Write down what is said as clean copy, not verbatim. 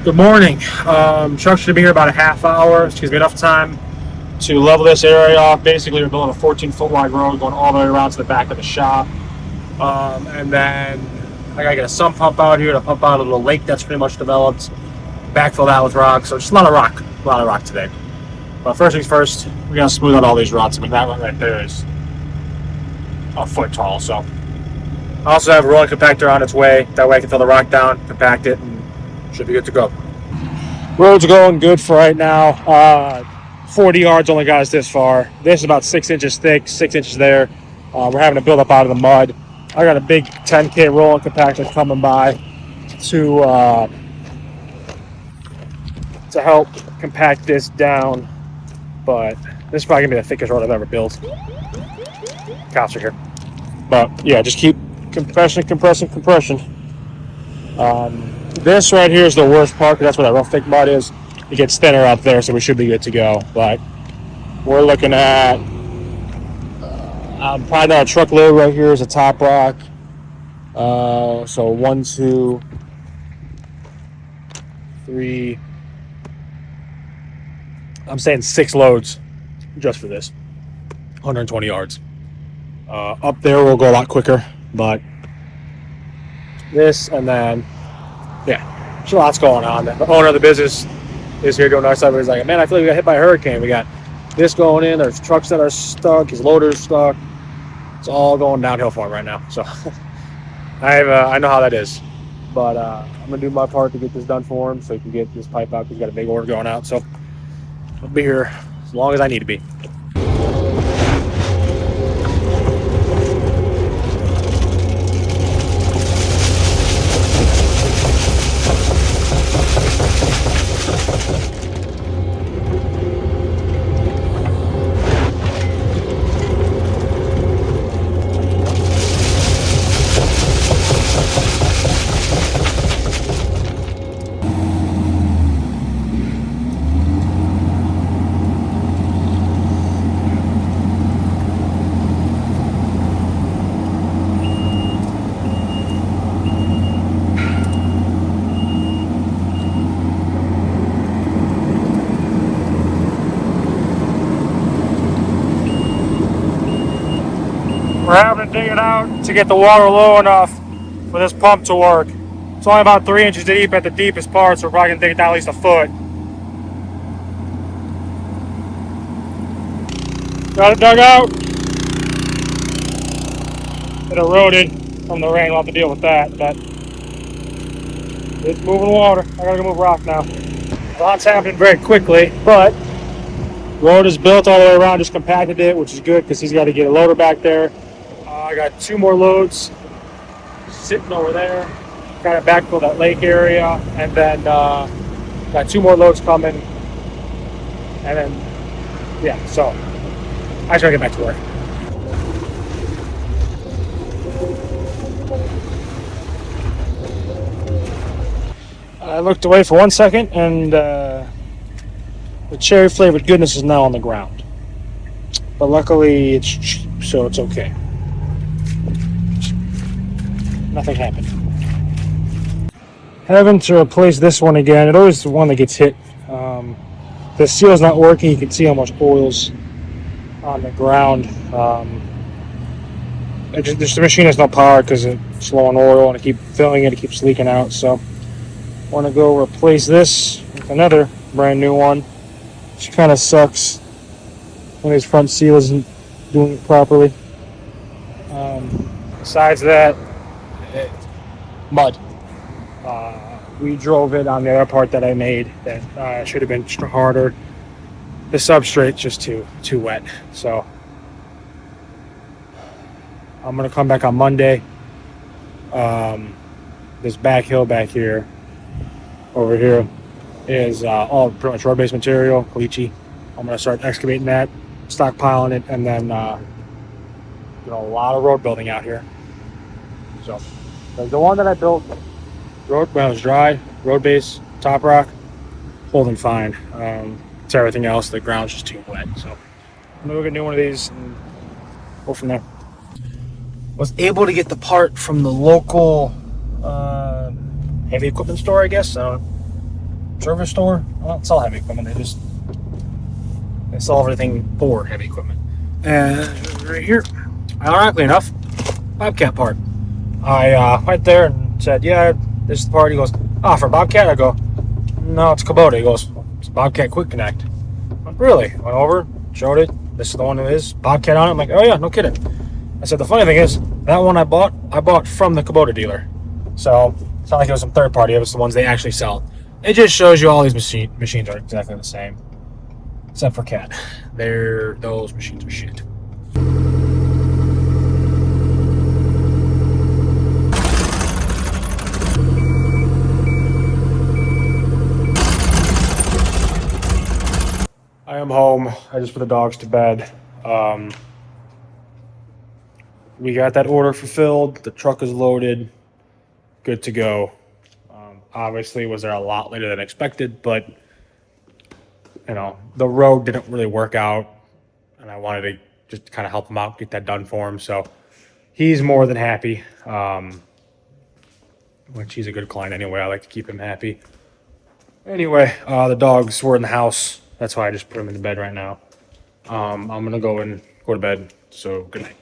Good morning. Truck should be here about a half hour. It gives me enough time to level this area off. Basically, we're building a 14-foot wide road going all the way around to the back of the shop. And then I gotta get a sump pump out here to pump out a little lake that's pretty much developed. Backfill that with rock. So just a lot of rock today. But first things first, we're gonna smooth out all these ruts. I mean, that one right there is a foot tall. So I also have a rolling compactor on its way. That way I can fill the rock down, compact it, and should be good to go. Road's going good for right now. 40 yards only got us this far. This is about 6 inches thick, 6 inches there. We're having to build up out of the mud. I got a big 10K rolling compactor coming by to help compact this down. But this is probably gonna be the thickest road I've ever built. Cops are here. But yeah, just keep compressing. This right here is the worst part because that's where that rough thick mud is. It gets thinner up there, so we should be good to go. But we're looking at probably not a truckload right here is a top rock. So 1, 2, 3. I'm saying 6 loads just for this. 120 yards. Up there we'll go a lot quicker, but this and then there's lots going on. The owner of the business is here doing our stuff. He's like, man, I feel like we got hit by a hurricane. We got this going in. There's trucks that are stuck. His loader's stuck. It's all going downhill for him right now. So I know how that is. But I'm going to do my part to get this done for him so he can get this pipe out because he's got a big order going out. So I'll be here as long as I need to be. We're having to dig it out to get the water low enough for this pump to work. It's only about 3 inches deep at the deepest part, so we're probably gonna dig it down at least a foot. Got it dug out. It eroded from the rain. We'll have to deal with that, but it's moving water. I gotta go move rock now. A lot's happening very quickly, but road is built all the way around, just compacted it, which is good because he's got to get a loader back there. I got 2 more loads sitting over there. Kind of backfill that lake area, and then got 2 more loads coming, and then so I just gotta get back to work. I looked away for 1 second, and the cherry flavored goodness is now on the ground. But luckily it's cheap, so it's okay. Nothing happened. Having to replace this one again. It always the one that gets hit. The seal's not working. You can see how much oil's on the ground. The machine has no power because it's low on oil, and I keep filling it. It keeps leaking out. So I want to go replace this with another brand new one, which kind of sucks when his front seal isn't doing it properly. Besides that, mud. We drove it on the other part that I made that should have been harder. The substrate's just too wet. So I'm gonna come back on Monday. This back hill back here, over here, is all pretty much road-based material, caliche. I'm gonna start excavating that, stockpiling it, and then a lot of road building out here. So the one that I built when it was dry, road base, top rock, holding fine. It's everything else, the ground's just too wet. So I'm gonna go get a new one of these and go from there. Was able to get the part from the local heavy equipment store, I guess. So service store. Well, it's all heavy equipment. They sell everything for heavy equipment. And right here, ironically enough, Bobcat part. I went there and said, "Yeah, this is the part." He goes, "Ah, for Bobcat?" I go, "No, it's Kubota." He goes, "It's Bobcat Quick Connect." I went, "Really?" Went over, showed it. This is the one that is Bobcat on it. I'm like, "Oh yeah, no kidding." I said, "The funny thing is, that one I bought from the Kubota dealer. So it's not like it was some third party. It was the ones they actually sell." It just shows you all these machines are exactly the same, except for Cat. Those machines are shit. I am home. I just put the dogs to bed. We got that order fulfilled. The truck is loaded. Good to go. Obviously, was there a lot later than expected, but the road didn't really work out, and I wanted to just kind of help him out, get that done for him. So he's more than happy. Which he's a good client anyway. I like to keep him happy. Anyway, the dogs were in the house. That's why I just put them in the bed right now. I'm gonna go to bed. So good night.